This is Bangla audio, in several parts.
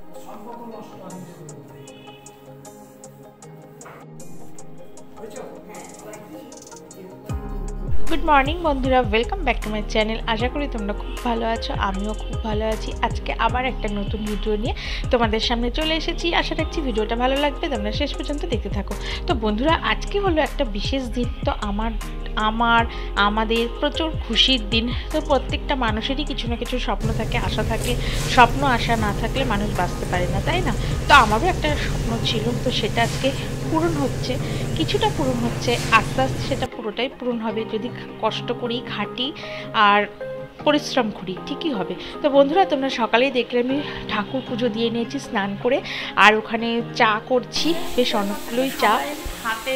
গুড মর্নিং বন্ধুরা, welcome back to my channel. আশা করি তোমরা খুব ভালো আছো, আমিও খুব ভালো আছি। আজকে আবার একটা নতুন ভিডিও নিয়ে তোমাদের সামনে চলে এসেছি। আশা রাখছি ভিডিওটা ভালো লাগবে, তোমরা শেষ পর্যন্ত দেখতে থাকো। তো বন্ধুরা, আজকে হলো একটা বিশেষ দিন। তো আমাদের প্রচুর খুশির দিন। তো প্রত্যেকটা মানুষেরই কিছু না কিছু স্বপ্ন থাকে, আশা থাকে। স্বপ্ন আশা না থাকলে মানুষ বাঁচতে পারে না, তাই না? তো আমারও একটা স্বপ্ন ছিল, তো সেটা আজকে পূরণ হচ্ছে, কিছুটা পূরণ হচ্ছে। আস্তে আস্তে সেটা পুরোটাই পূরণ হবে যদি কষ্ট করি, খাটি আর পরিশ্রম করি, ঠিকই হবে। তো বন্ধুরা, তোমরা সকালেই দেখলে আমি ঠাকুর পুজো দিয়ে নিয়েছি স্নান করে, আর ওখানে চা করছি, বেশ অনেকগুলোই চা। হাতে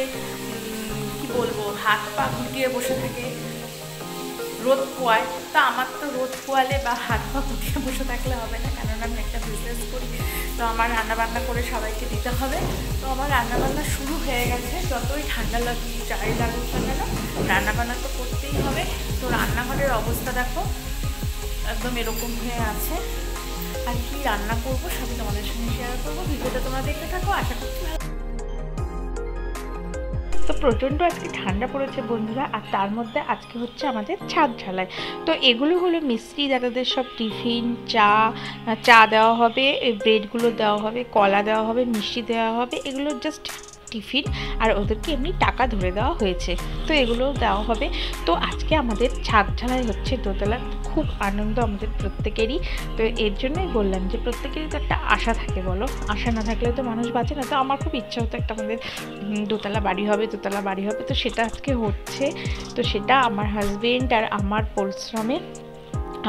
কি বলবো, হাত পা গুটিয়ে বসে থাকে, রোদ পোয়ায়। তো আমার তো রোদ পোয়ালে বা হাত পা গুটিয়ে বসে থাকলে হবে না, কারণ আমি একটা বিজনেস করি। তো আমার রান্নাবান্না করে সবাইকে দিতে হবে। তো আমার রান্নাবান্না শুরু হয়ে গেছে। যতই ঠান্ডা লাগুক, যাই লাগুক না কেন, রান্নাবান্না তো করতেই হবে। তো রান্নাঘরের অবস্থা দেখো, একদম এরকম হয়ে আছে। আর কি রান্না করবো সবই তোমাদের সঙ্গে শেয়ার করবো। ভিডিওটা তোমরা দেখতে থাকো, আশা করছি। তো প্রচণ্ড আজকে ঠান্ডা পড়েছে বন্ধুরা, আর তার মধ্যে আজকে হচ্ছে আমাদের ছাদ ঢালাই। তো এগুলো হলো মিস্ত্রি দাদাদের সব টিফিন, চা দেওয়া হবে, ব্রেডগুলো দেওয়া হবে, কলা দেওয়া হবে, মিষ্টি দেওয়া হবে। এগুলো জাস্ট টিফিন, আর ওদেরকে এমনি টাকা ধরে দেওয়া হয়েছে। তো এগুলো দেওয়া হবে। তো আজকে আমাদের ছাদ ঢালাই হচ্ছে দোতলা। খুব আনন্দ আমাদের প্রত্যেকেরই। তো এর জন্যই বললাম যে প্রত্যেকেরই তো একটা আশা থাকে, বলো? আশা না থাকলে তো মানুষ বাঁচে না। তো আমার খুব ইচ্ছা হতো একটা আমাদের দোতলা বাড়ি হবে, দোতলা বাড়ি হবে। তো সেটা আজকে হচ্ছে। তো সেটা আমার হাজবেন্ড আর আমার পরিশ্রমে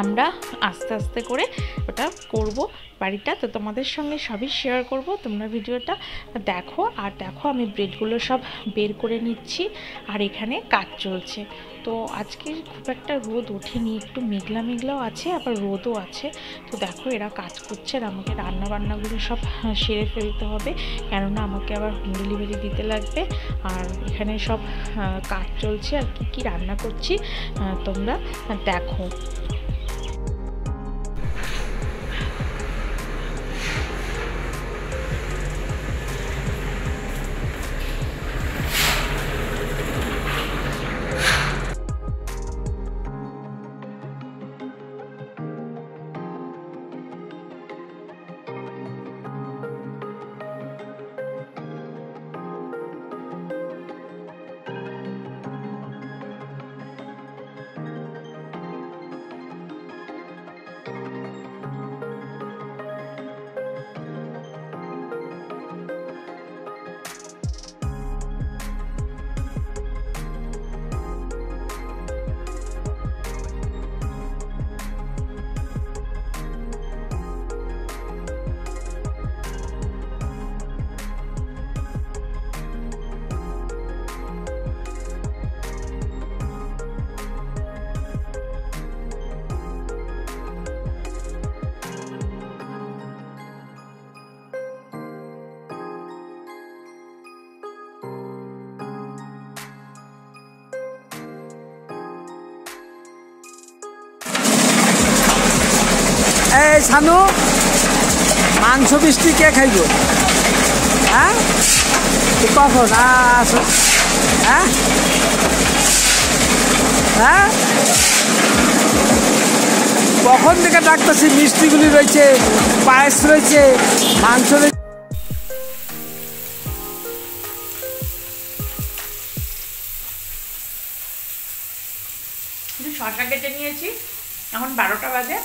আমরা আস্তে আস্তে করে ওটা করব বাড়িটা। তো তোমাদের সঙ্গে সবই শেয়ার করব, তোমরা ভিডিওটা দেখো। আর দেখো, আমি ব্রেডগুলো সব বের করে নিচ্ছি, আর এখানে কাজ চলছে। তো আজকে খুব একটা রোদ ওঠেনি, একটু মেঘলা মেঘলাও আছে, আবার রোদও আছে। তো দেখো, এরা কাজ করছে, আর আমাকে রান্নাবান্নাগুলো সব সেরে ফেলতে হবে, কেননা আমাকে আবার হোম ডেলিভারি দিতে লাগবে। আর এখানে সব কাজ চলছে, আর কি কি রান্না করছি তোমরা দেখো। এই শানু, মাংস বৃষ্টি কে খাইব? হ্যাঁ, কখন হ্যাঁ হ্যাঁ কখন থেকে ডাকতেছি? মিষ্টিগুলি রয়েছে, পায়েস রয়েছে, মাংস রয়েছে। শশা কেটে নিয়েছি, এখন 12টা বাজে।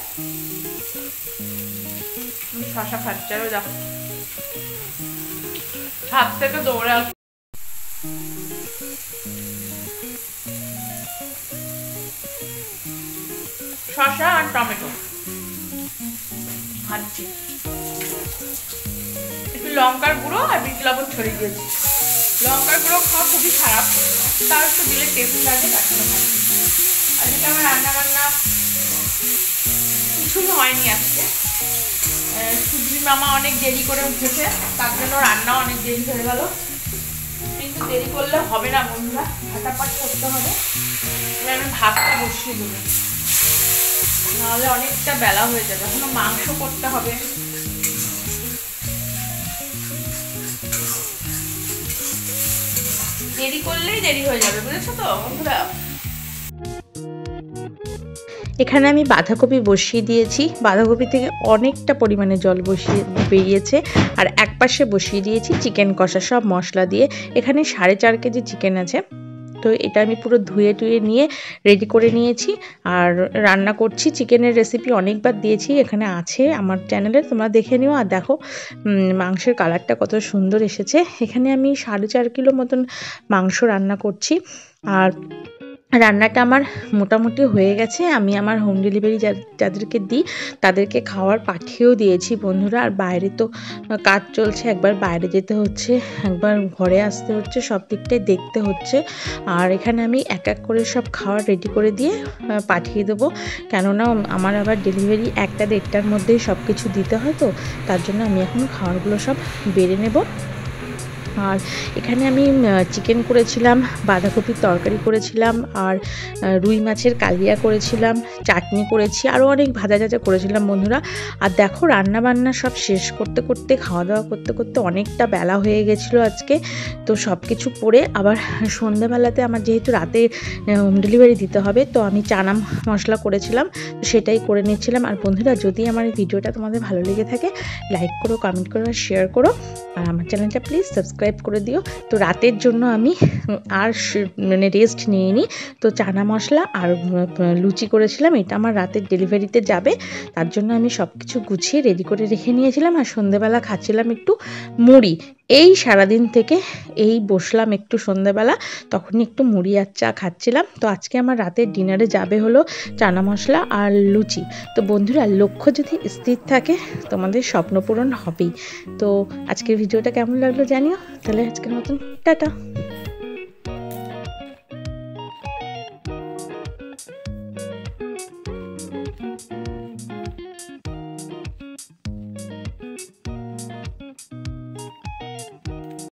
শশা খাচ্ছে, আরো দেখো ছাদ থেকে দৌড়ে আস। শশা আর টমেটো খাচ্ছি, একটু লঙ্কার গুঁড়ো আর বিট লবণ ছড়িয়ে দিয়েছি। লঙ্কার গুঁড়ো খাওয়া খুবই খারাপ, তার একটু দিলে টেস্ট লাগে, তার জন্য খাচ্ছি। আজকে আমার রান্নাবান্না কিছুই হয়নি আজকে। সুধীর মামা অনেক দেরি করে উঠেছে, তার জন্য রান্নাও অনেক দেরি হয়ে গেল। কিন্তু দেরি করলে হবে না বন্ধুরা, ফাটাফাট করতে হবে। এবার আমি ভাতটা বসিয়ে দেবো, নাহলে অনেকটা বেলা হয়ে যাবে। এখনো মাংস করতে হবে, দেরি করলেই দেরি হয়ে যাবে, বুঝেছো তো বন্ধুরা। এখানে আমি বাঁধাকপি বসিয়ে দিয়েছি, বাঁধাকপি থেকে অনেকটা পরিমাণে জল বেরিয়েছে। আর এক পাশে বসিয়ে দিয়েছি চিকেন কষা সব মশলা দিয়ে। এখানে 4.5 কেজি চিকেন আছে, তো এটা আমি পুরো ধুয়ে টুয়ে নিয়ে রেডি করে নিয়েছি আর রান্না করছি। চিকেনের রেসিপি অনেকবার দিয়েছি, এখানে আছে আমার চ্যানেলে, তোমরা দেখে নিও। আর দেখো মাংসের কালারটা কত সুন্দর এসেছে। এখানে আমি 4.5 কিলো মতন মাংস রান্না করছি আর রান্নাটা আমার মোটামুটি হয়ে গেছে। আমি আমার হোম ডেলিভারি যাদেরকে দিই তাদেরকে খাওয়ার পাঠিয়েও দিয়েছি বন্ধুরা। আর বাইরে তো কাজ চলছে, একবার বাইরে যেতে হচ্ছে, একবার ঘরে আসতে হচ্ছে, সব দিকটাই দেখতে হচ্ছে। আর এখানে আমি এক এক করে সব খাওয়ার রেডি করে দিয়ে পাঠিয়ে দেবো, কেননা আমার আবার ডেলিভারি 1টা-1.5টার মধ্যেই সব কিছু দিতে হয়, তো তার জন্য আমি এখন খাওয়ারগুলো সব বেড়ে নেব। আর এখানে আমি চিকেন করেছিলাম, বাঁধাকপির তরকারি করেছিলাম, আর রুই মাছের কালিয়া করেছিলাম, চাটনি করেছি, আরও অনেক ভাজা করেছিলাম বন্ধুরা। আর দেখো রান্না বান্না সব শেষ করতে করতে, খাওয়া দাওয়া করতে করতে অনেকটা বেলা হয়ে গেছিলো আজকে। তো সব কিছু করে আবার সন্ধ্যাবেলাতে আমার যেহেতু রাতে হোম ডেলিভারি দিতে হবে, তো আমি চানা মশলা করেছিলাম, তো সেটাই করে নিচ্ছিলাম। আর বন্ধুরা যদি আমার এই ভিডিওটা তোমাদের ভালো লেগে থাকে, লাইক করো, কমেন্ট করো আর শেয়ার করো, আর আমার চ্যানেলটা প্লিজ সাবস্ক্রাইব করে দিও। তো রাতের জন্য আমি আর মানে রেস্ট নিয়ে নিই, তো চানা মশলা আর লুচি করেছিলাম, এটা আমার রাতের ডেলিভারিতে যাবে, তার জন্য আমি সব কিছু গুছিয়ে রেডি করে রেখে নিয়েছিলাম। আর সন্ধ্যেবেলা খাচ্ছিলাম একটু মুড়ি। এই সারাদিন থেকে এই বসলাম একটু সন্ধ্যেবেলা, তখনই একটু মুড়ি আর চা খাচ্ছিলাম। তো আজকে আমার রাতের ডিনারে যাবে হলো চানা মশলা আর লুচি। তো বন্ধুরা লক্ষ্য যদি স্থির থাকে তোমাদের স্বপ্ন পূরণ হবেই। তো আজকের ভিডিওটা কেমন লাগলো জানিও। তাহলে আজকের মতন টাটা।